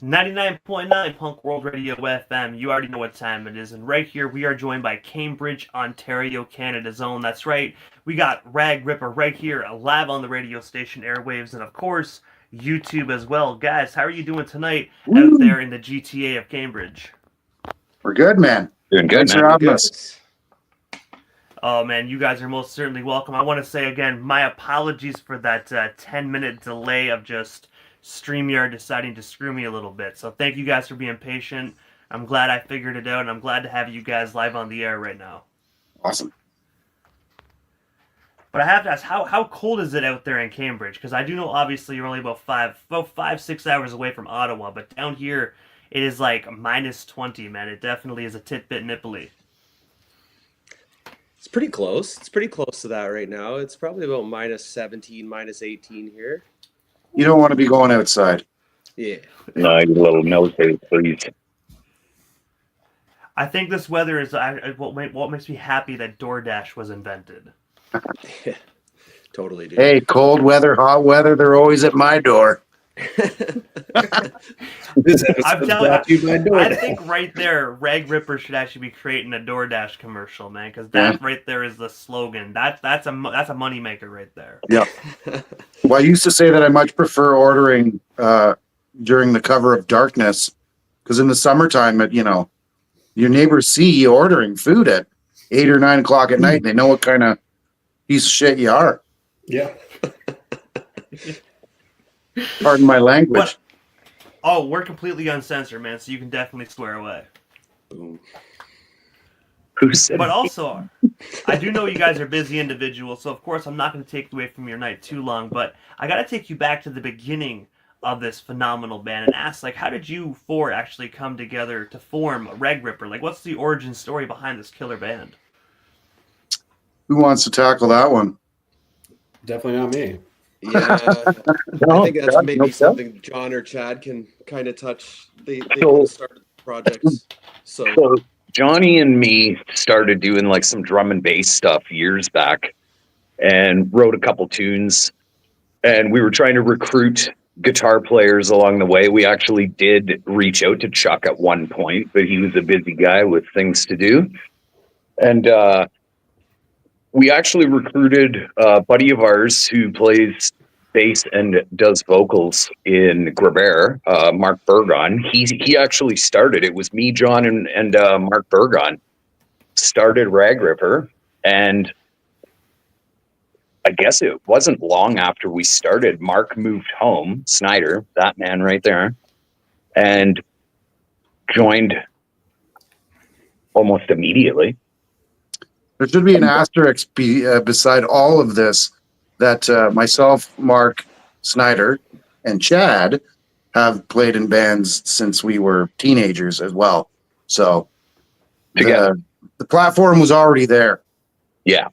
99.9 Punk World Radio FM. You already know what time it is. And right here, we are joined by Cambridge, Ontario, Canada's own. That's right. We got Rag Ripper right here, live on the radio station airwaves, and of course, YouTube as well. Guys, how are you doing tonight out there in the GTA of Cambridge? We're good, man. Doing good, Thanks for having us. Oh, man, you guys are most certainly welcome. I want to say again, my apologies for that 10-minute delay of just StreamYard deciding to screw me a little bit. So thank you guys for being patient. I'm glad I figured it out, and I'm glad to have you guys live on the air right now. Awesome. But I have to ask, how cold is it out there in Cambridge? Because I do know obviously you're only about 6 hours away from Ottawa, but down here it is like minus 20, man. It definitely is a tit-bit nipply. It's pretty close. It's pretty close to that right now. It's probably about minus 17, minus 18 here. You don't want to be going outside. Yeah. No, you little nosebleed, please. I think this weather is what makes me happy that DoorDash was invented. Yeah, totally, dude. Hey, cold weather, hot weather, they're always at my door. I'm telling you, I think right there, Rag Ripper should actually be creating a DoorDash commercial, man, because that right there is the slogan. That's a moneymaker right there. Yeah. Well, I used to say that I much prefer ordering during the cover of darkness, because in the summertime, your neighbors see you ordering food at 8 or 9 o'clock at night. They know what kind of piece of shit you are. Yeah. Pardon my language. We're completely uncensored, man, so you can definitely swear away. But also, I do know you guys are busy individuals, so of course I'm not going to take away from your night too long, but I got to take you back to the beginning of this phenomenal band and ask, how did you four actually come together to form Rag Ripper? What's the origin story behind this killer band? Who wants to tackle that one? Definitely not me. Yeah, I think that's maybe something John or Chad can kind of touch. They started the projects. So Johnny and me started doing some drum and bass stuff years back and wrote a couple tunes, and we were trying to recruit guitar players along the way. We actually did reach out to Chuck at one point, but he was a busy guy with things to do. And we actually recruited a buddy of ours who plays bass and does vocals in Grabert, Mark Burgon. He actually started. It was me, John, and Mark Burgon started Rag Ripper, and I guess it wasn't long after we started, Mark moved home, Snyder, that man right there, and joined almost immediately. There should be an asterisk beside all of this that myself, Mark, Snyder, and Chad have played in bands since we were teenagers as well. So the platform was already there. Yeah.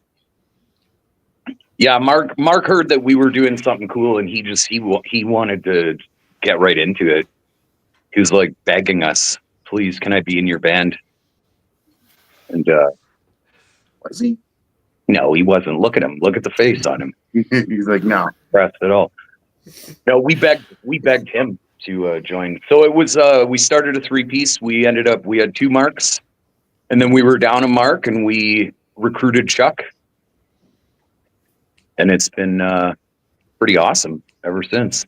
Yeah, Mark heard that we were doing something cool, and he wanted to get right into it. He was begging us, "Please, can I be in your band?" And was he? No, he wasn't. Look at him. Look at the face on him. He's like, no. Impressed at all. No, we begged him to join. So it was we started a 3-piece. We had 2 Marks, and then we were down a Mark, and we recruited Chuck. And it's been pretty awesome ever since.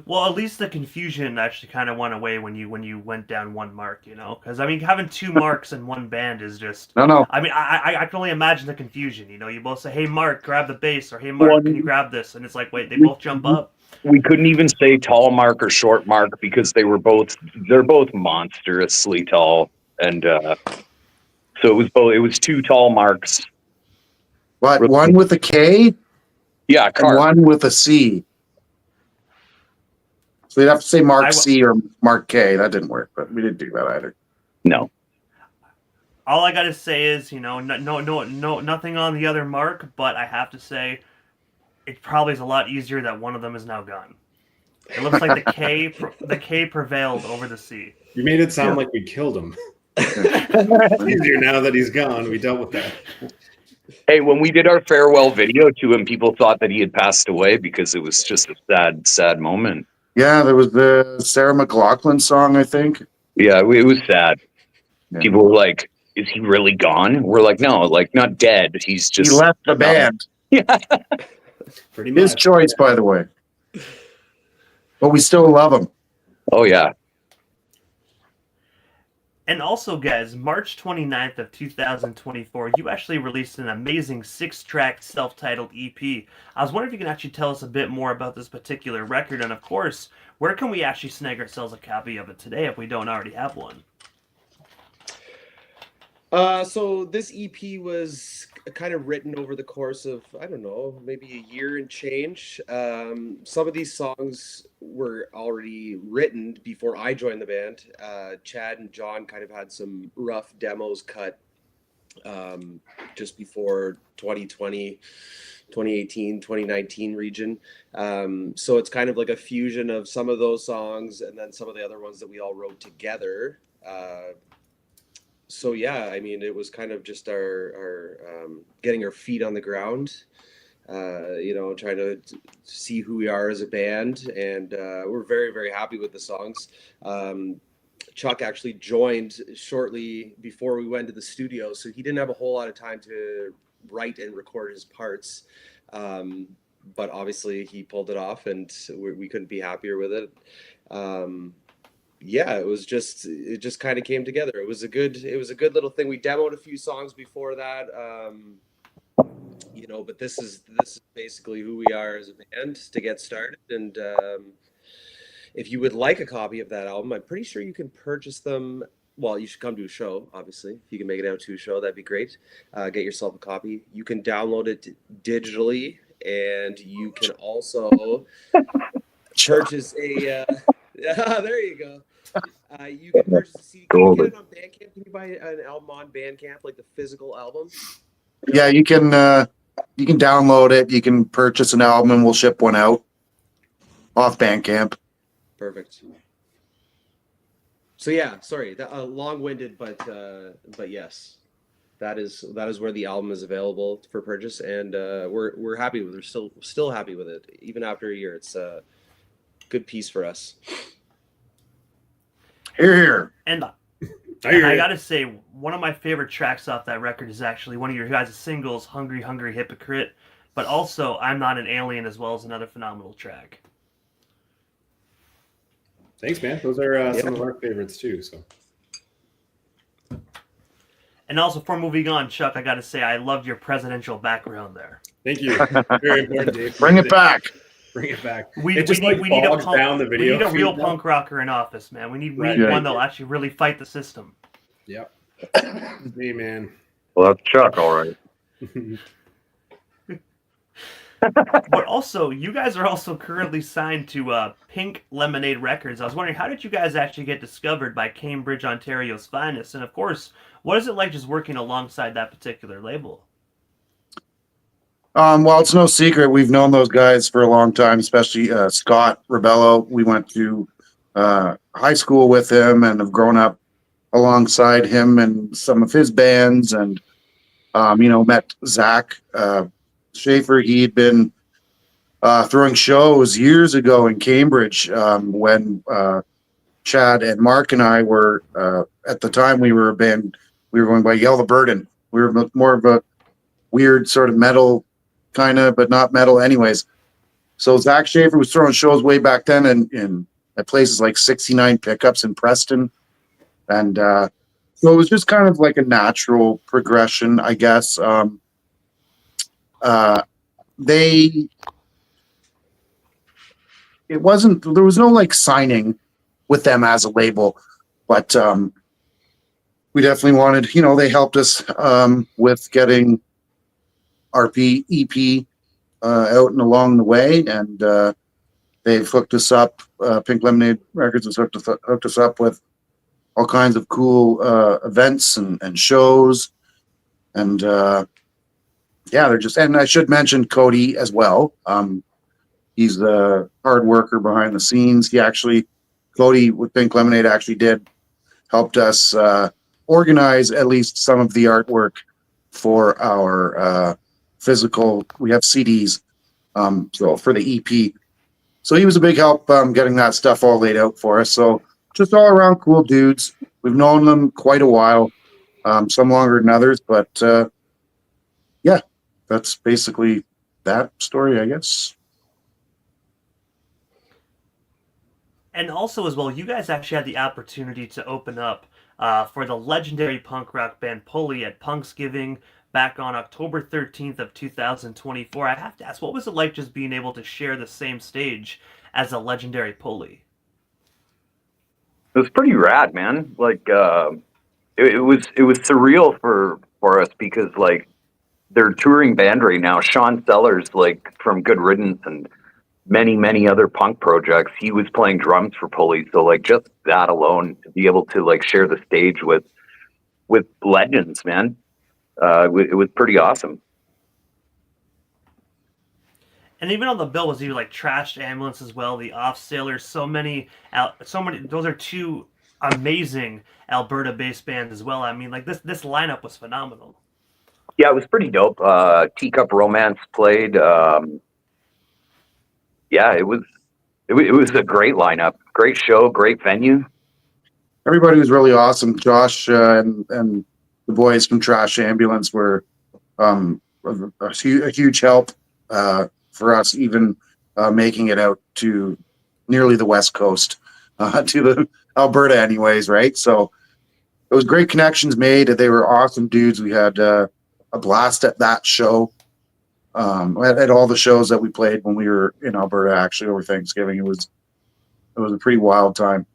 Well, at least the confusion actually kind of went away when you went down 1 Mark, because having 2 Marks in one band is just no. I mean, I can only imagine the confusion. You both say, "Hey, Mark, grab the bass," or "Hey, Mark, can you grab this?" And it's wait, they both jump up. We couldn't even say tall Mark or short Mark because they're both monstrously tall, and so it was 2 tall Marks. What, one with a K? Yeah, and one with a C. So you'd have to say Mark C or Mark K. That didn't work, but we didn't do that either. No. All I gotta say is, no, nothing on the other Mark, but I have to say, it probably is a lot easier that one of them is now gone. It looks like the K prevailed over the C. You made it sound like we killed him. It's easier now that he's gone. We dealt with that. Hey, when we did our farewell video to him, people thought that he had passed away because it was just a sad, sad moment. Yeah, there was the Sarah McLachlan song, I think. Yeah, it was sad. Yeah. People were like, "Is he really gone?" We're like, "No, like not dead. He's He just left the band. Yeah, Pretty His much. choice, by the way. But we still love him. oh yeah, And also, guys, March 29th of 2024, you actually released an amazing 6-track self-titled EP. I was wondering if you can actually tell us a bit more about this particular record, and of course, where can we actually snag ourselves a copy of it today if we don't already have one? So this EP was kind of written over the course of, I don't know, maybe a year and change. Some of these songs were already written before I joined the band. Chad and John kind of had some rough demos cut just before 2020, 2018, 2019 region. So it's kind of like a fusion of some of those songs and then some of the other ones that we all wrote together. So yeah, I mean, it was kind of just our getting our feet on the ground, trying to see who we are as a band, and we're very, very happy with the songs. Chuck actually joined shortly before we went to the studio, so he didn't have a whole lot of time to write and record his parts. But obviously he pulled it off, and we couldn't be happier with it. Yeah, it just kind of came together. It was a good little thing. We demoed a few songs before that, but this is basically who we are as a band to get started. And if you would like a copy of that album, I'm pretty sure you can purchase them. Well, you should come to a show, obviously. If you can make it out to a show, that'd be great. Get yourself a copy. You can download it digitally, and you can also purchase a. There you go. You can purchase a CD. Can you get it on Bandcamp? Can you buy an album on Bandcamp, like the physical album? Yeah, you can download it. You can purchase an album, and we'll ship one out off Bandcamp. Perfect. So yeah, sorry, long-winded, but yes, that is where the album is available for purchase, and we're happy with it. We're still happy with it, even after a year. It's a good piece for us. Here. And I gotta say, one of my favorite tracks off that record is actually one of your guys' singles, Hungry Hungry Hypocrite, but also I'm Not an Alien, as well as another phenomenal track. Thanks, man. Those are some of our favorites too. So. And also, before moving on, Chuck, I gotta say, I loved your presidential background there. Thank you. Very important, Dave. Bring it back. Bring it back. We need a real punk rocker in office, man. We need one that'll actually really fight the system. Yep. Me, man. well, that's Chuck, all right. But also, you guys are also currently signed to Pink Lemonade Records. I was wondering, how did you guys actually get discovered by Cambridge, Ontario's finest? And of course, what is it like just working alongside that particular label? Well, it's no secret. We've known those guys for a long time, especially Scott Rebello. We went to high school with him and have grown up alongside him and some of his bands, and met Zach Schaefer. He'd been throwing shows years ago in Cambridge when Chad and Mark and I were at the time we were a band. We were going by Yell the Burden. We were more of a weird sort of metal kind of, but not metal anyways. So Zach Schaefer was throwing shows way back then in at places like 69 Pickups in Preston. And so it was just kind of like a natural progression, I guess. There was no like signing with them as a label, but we definitely wanted, they helped us with getting our EP out and along the way, and they've hooked us up. Pink Lemonade Records has hooked us up with all kinds of cool events and shows, and they're just. And I should mention Cody as well. He's the hard worker behind the scenes. Cody with Pink Lemonade actually helped us organize at least some of the artwork for our physical. We have CDs, so for the EP, So he was a big help getting that stuff all laid out for us. So just all around cool dudes. We've known them quite a while, some longer than others, but yeah, that's basically that story, I guess. And also, as well, you guys actually had the opportunity to open up for the legendary punk rock band Pulley at Punksgiving back on October 13th of 2024. I have to ask, what was it like just being able to share the same stage as a legendary Pulley? It was pretty rad, man. Like it was surreal for us because like they're touring band right now. Sean Sellers, like from Good Riddance and many other punk projects, he was playing drums for Pulley. So like just that alone, to be able to like share the stage with legends, man, it was pretty awesome. And even on the bill was even like Trashed Ambulance as well, the Off Sailors, so many. Those are two amazing Alberta-based bands as well. I mean, like this lineup was phenomenal. Yeah, it was pretty dope. Teacup Romance played. Yeah, it was a great lineup, great show, great venue. Everybody was really awesome. Josh and the boys from Trash Ambulance were a huge help for us, even making it out to nearly the West Coast, to the Alberta anyways, right? So it was great connections made. They were awesome dudes. We had a blast at that show. At all the shows that we played when we were in Alberta, actually over Thanksgiving, it was a pretty wild time.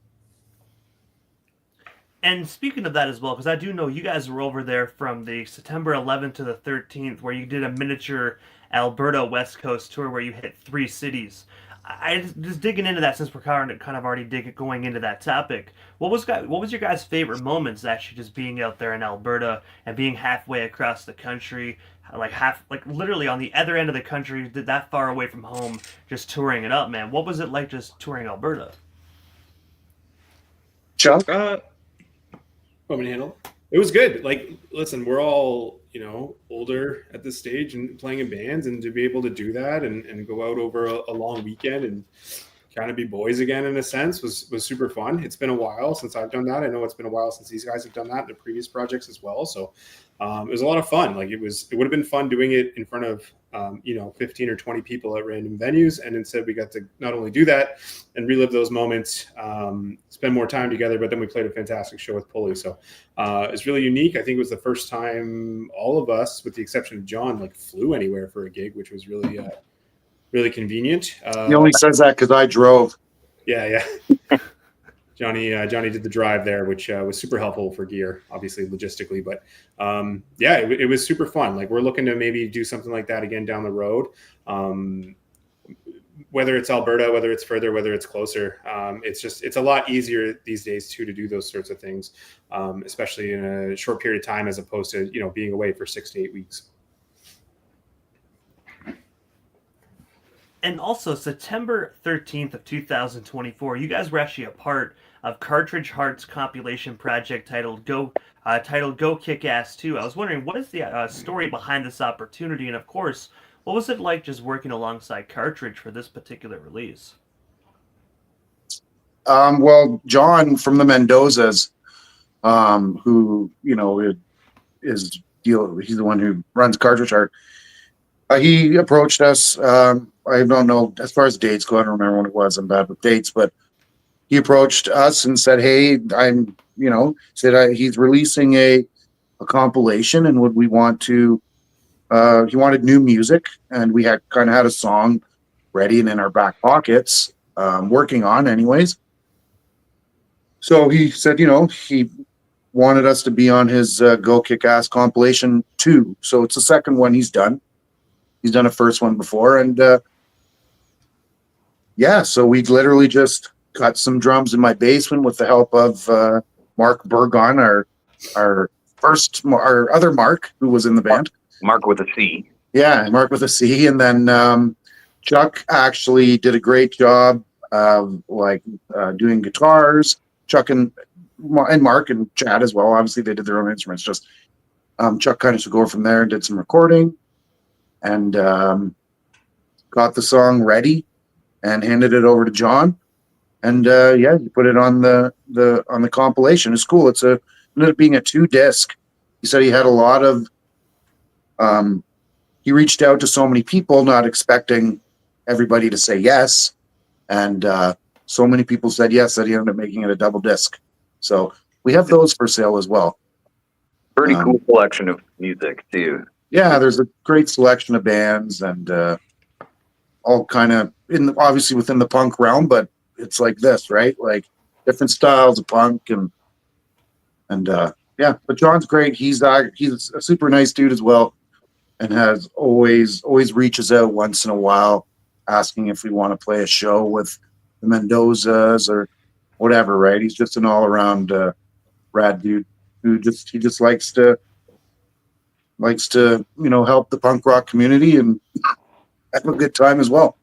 And speaking of that as well, because I do know you guys were over there from the September 11th to the 13th, where you did a miniature Alberta West Coast tour where you hit 3 cities. I just digging into that since we're kind of already going into that topic. What was your guys' favorite moments actually just being out there in Alberta and being halfway across the country, like literally on the other end of the country, that far away from home, just touring it up, man? What was it like just touring Alberta? Chuck? Want me to handle it? It was good. Like, listen, we're all, older at this stage and playing in bands, and to be able to do that and go out over a long weekend and kind of be boys again in a sense was super fun. It's been a while since I've done that. I know it's been a while since these guys have done that in their previous projects as well. So it was a lot of fun. Like it would have been fun doing it in front of 15 or 20 people at random venues, and instead we got to not only do that and relive those moments, spend more time together, but then we played a fantastic show with Pulley. So it's really unique. I think it was the first time all of us, with the exception of John, like flew anywhere for a gig, which was really really convenient. He only says that because I drove. Yeah. Johnny did the drive there, which was super helpful for gear, obviously logistically. But it was super fun. Like we're looking to maybe do something like that again down the road. Whether it's Alberta, whether it's further, whether it's closer, it's a lot easier these days too to do those sorts of things, especially in a short period of time as opposed to being away for 6 to 8 weeks. And also, September 13th of 2024, you guys were actually a part of Cartridge Heart's compilation project titled Go Kick Ass 2. I was wondering, what is the story behind this opportunity? And of course, what was it like just working alongside Cartridge for this particular release? Well, John from the Mendozas, who, he's the one who runs Cartridge Heart. He approached us. I don't know, as far as dates go, I don't remember when it was. I'm bad with dates, but he approached us and said, "Hey, he's releasing a compilation, and would we want to?" He wanted new music, and we had a song ready and in our back pockets, working on, anyways. So he said, he wanted us to be on his Go Kick Ass compilation 2. So it's the second one he's done. He's done a first one before, and so we literally just got some drums in my basement with the help of Mark Burgon, our other Mark who was in the band. Mark with a C. Yeah, Mark with a C, and then Chuck actually did a great job of doing guitars. Chuck and Mark and Chad as well. Obviously, they did their own instruments. Just Chuck kind of took over from there and did some recording. And got the song ready, and handed it over to John. And yeah, he put it on the compilation. It's cool. It ended up being a 2-disc. He said he had a lot of he reached out to so many people, not expecting everybody to say yes. And so many people said yes that he ended up making it a double disc. So we have those for sale as well. Pretty cool collection of music too. Yeah, there's a great selection of bands and all kind of obviously within the punk realm, but it's like this, right? Like different styles of punk and yeah. But John's great. He's a super nice dude as well, and has always reaches out once in a while, asking if we want to play a show with the Mendozas or whatever. Right? He's just an all around rad dude who just likes to help the punk rock community and have a good time as well.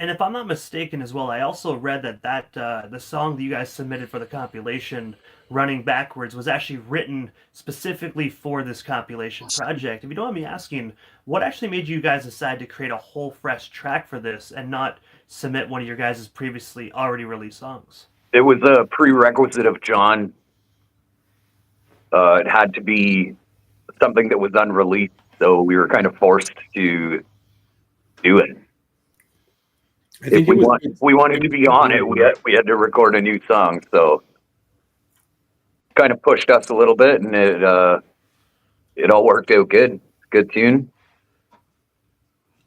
And if I'm not mistaken as well, I also read that the song that you guys submitted for the compilation, Running Backwards, was actually written specifically for this compilation project. If you don't mind me asking, what actually made you guys decide to create a whole fresh track for this and not submit one of your guys' previously already released songs? It was a prerequisite of John. It had to be something that was unreleased, so we were kind of forced to do it. If we wanted to be on it, we had to record a new song, so kind of pushed us a little bit, and it all worked out good. Good tune.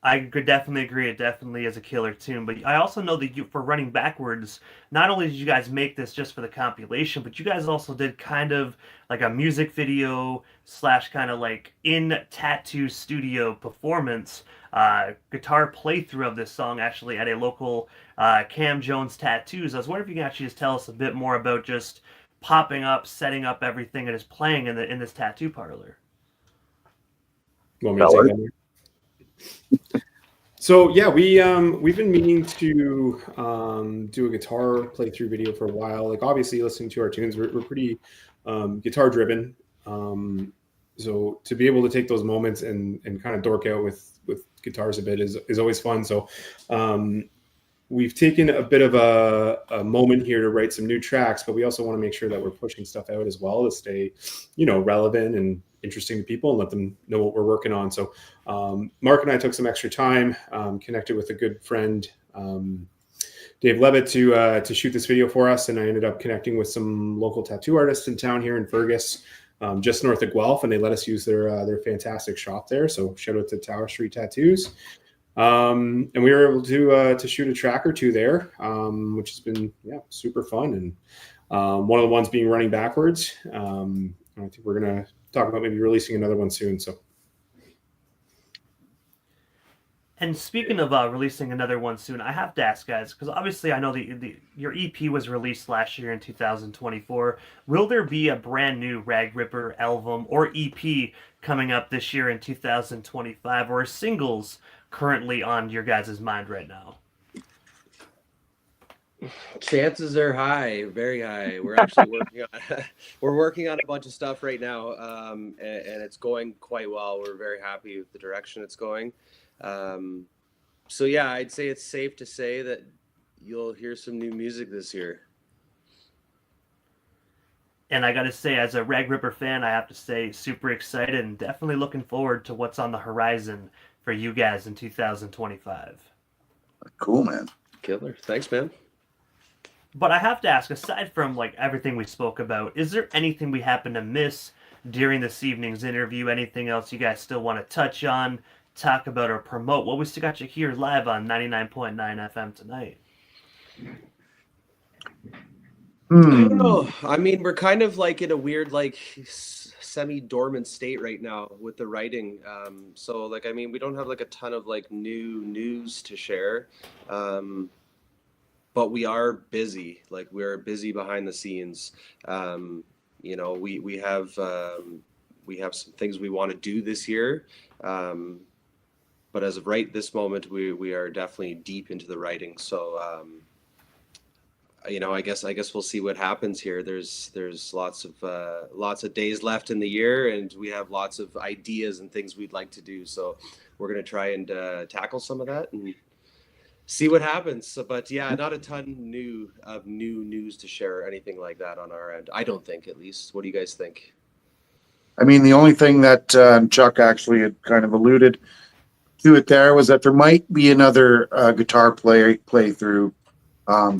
I could definitely agree. It definitely is a killer tune. But I also know that for Running Backwards, not only did you guys make this just for the compilation, but you guys also did kind of like a music video / kind of like in tattoo studio performance, guitar playthrough of this song actually at a local Cam Jones Tattoos. I was wondering if you can actually just tell us a bit more about just popping up, setting up everything that is playing in this tattoo parlor. Want me to take that? So yeah, we've been meaning to do a guitar playthrough video for a while. Like obviously, listening to our tunes, we're pretty guitar driven. So to be able to take those moments and kind of dork out with guitars a bit is always fun. So we've taken a bit of a moment here to write some new tracks, but we also want to make sure that we're pushing stuff out as well to stay, relevant and interesting to people and let them know what we're working on. So Mark and I took some extra time, connected with a good friend, Dave Levitt, to shoot this video for us. And I ended up connecting with some local tattoo artists in town here in Fergus, just north of Guelph, and they let us use their fantastic shop there. So shout out to Tower Street Tattoos. And we were able to shoot a track or two there, which has been super fun. And one of the ones being Running Backwards. I think we're gonna talk about maybe releasing another one soon. So. And speaking of releasing another one soon, I have to ask, guys, because obviously I know your EP was released last year in 2024. Will there be a brand new Rag Ripper album or EP coming up this year in 2025, or are singles currently on your guys' mind right now? Chances are high, very high. We're actually working on a bunch of stuff right now, and it's going quite well. We're very happy with the direction it's going. So yeah, I'd say it's safe to say that you'll hear some new music this year. And I gotta say, as a Rag Ripper fan, I have to say, super excited and definitely looking forward to what's on the horizon for you guys in 2025. Cool, man. Killer. Thanks, man. But I have to ask, aside from like everything we spoke about, is there anything we happen to miss during this evening's interview? Anything else you guys still want to touch on, talk about, or promote? Well, we still got you here live on 99.9 FM tonight. I don't know. I mean, we're kind of like in a weird, like semi-dormant state right now with the writing. So like, I mean, we don't have like a ton of like new news to share. But we are busy. Like we're busy behind the scenes. We have some things we want to do this year. But as of right this moment, we are definitely deep into the writing. So I guess we'll see what happens here. There's lots of days left in the year, and we have lots of ideas and things we'd like to do. So we're gonna try and tackle some of that and see what happens. So, but yeah, not a ton new news to share or anything like that on our end. I don't think, at least. What do you guys think? I mean, the only thing that Chuck actually had kind of alluded to it there was that there might be another guitar playthrough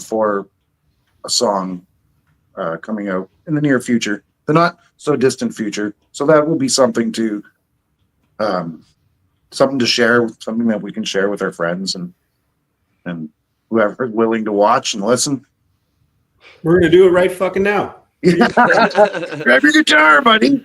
for a song coming out in the near future, the not so distant future. So that will be something to share, something that we can share with our friends and whoever's willing to watch and listen. We're gonna do it right fucking now. Grab your guitar, buddy.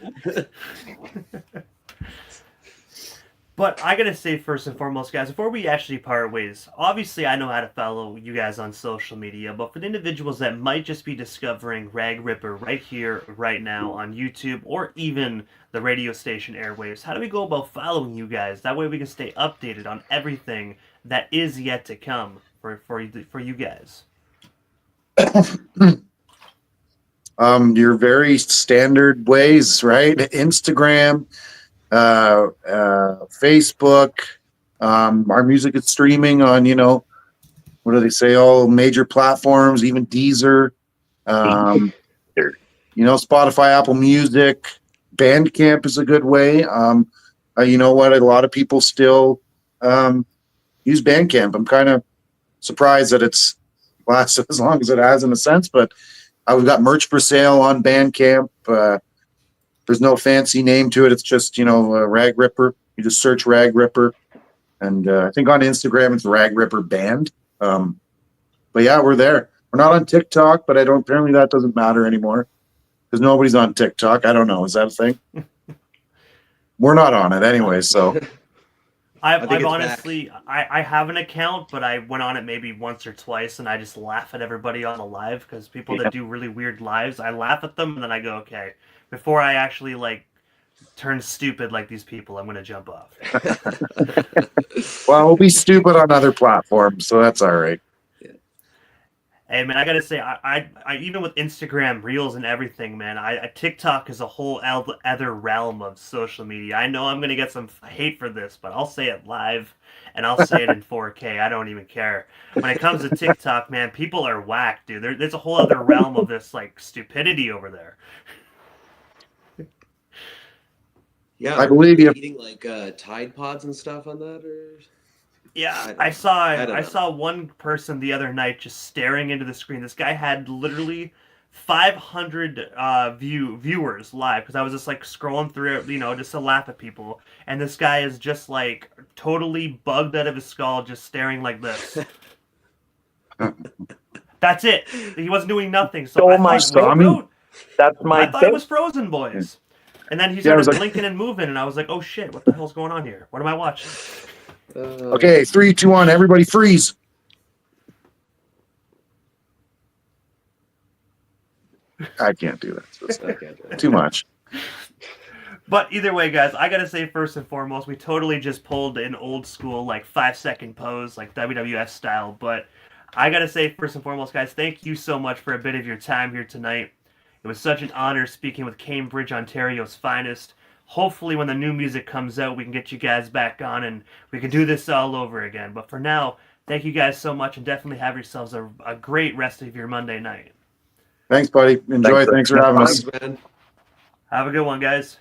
But I gotta say, first and foremost, guys, before we actually part ways, obviously I know how to follow you guys on social media, but for the individuals that might just be discovering Rag Ripper right here, right now on YouTube, or even the radio station airwaves, how do we go about following you guys? That way we can stay updated on everything that is yet to come for you guys. Your very standard ways, right? Instagram, Facebook. Our music is streaming on, what do they say? All major platforms, even Deezer. Spotify, Apple Music, Bandcamp is a good way. You know what? A lot of people still use Bandcamp. I'm kind of surprised that it's lasted as long as it has in a sense, but we've got merch for sale on Bandcamp. There's no fancy name to it. It's just, Rag Ripper. You just search Rag Ripper. And I think on Instagram, it's Rag Ripper Band. But yeah, we're there. We're not on TikTok, but apparently that doesn't matter anymore because nobody's on TikTok. I don't know. Is that a thing? We're not on it anyway, so. I've honestly, I have an account, but I went on it maybe once or twice, and I just laugh at everybody on the live because people that do really weird lives, I laugh at them, and then I go, okay, before I actually turn stupid like these people, I'm gonna jump off. Well, we'll be stupid on other platforms, so that's all right. Hey man, I gotta say, I even with Instagram Reels and everything, man, TikTok is a whole other realm of social media. I know I'm gonna get some hate for this, but I'll say it live and I'll say it in 4K. I don't even care. When it comes to TikTok, man, people are whack, dude. There's a whole other realm of this stupidity over there. Yeah, I believe you. Eating Tide Pods and stuff on that, or. Yeah, I saw one person the other night just staring into the screen. This guy had literally 500 viewers live because I was just scrolling through it, just to laugh at people. And this guy is just totally bugged out of his skull, just staring like this. That's it. He wasn't doing nothing. So I thought, that's my. I thought it was Frozen Boys. And then he started blinking and moving, and I was like, "Oh shit! What the hell's going on here? What am I watching?" Okay, 3, 2, 1, everybody freeze. I can't do that. Too much. But either way, guys, I gotta say first and foremost, we totally just pulled an old school 5-second pose, WWF style. But I gotta say first and foremost, guys, thank you so much for a bit of your time here tonight. It was such an honor speaking with Cambridge, Ontario's finest. Hopefully when the new music comes out, we can get you guys back on and we can do this all over again. But for now, thank you guys so much and definitely have yourselves a great rest of your Monday night. Thanks, buddy. Enjoy. Thanks for having us. Man. Have a good one, guys.